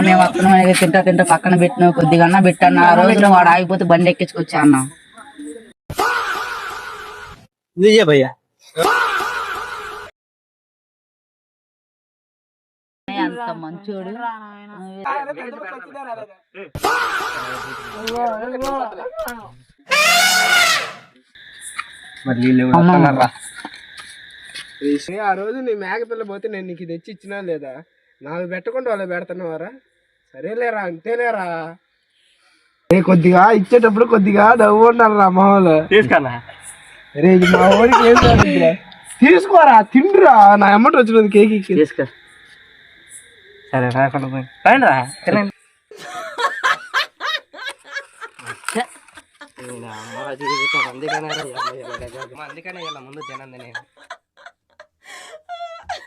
మేము వస్తున్నాం తింటా తింటా పక్కన పెట్టిన కొద్దిగా పెట్టాను. ఆ రోజులో వాడు ఆగిపోతే బండి ఎక్కించుకొచ్చా అన్న. భయ్యా అంత మంచోడు. ఆ రోజు నీ మేకపిల్ల పోతే నేను నీకు తెచ్చి ఇచ్చినా లేదా? నాకు పెట్టకుండా వాళ్ళు పెడుతున్నావారా? సరేలేరా, అంతేలేరా. కొద్దిగా ఇచ్చేటప్పుడు కొద్దిగా నవ్వు ఉండాలిరా మొహంలో. తీసుకున్నా రే మా ఊరికి ఏం సాధించరా? తీసుకోరా, తిండురా. నా అమ్మటి వచ్చినది కేక్ తీసుకో. సరే రాకుండా పోయి రా అందుకనే ఇలా ముందు తినండి నేను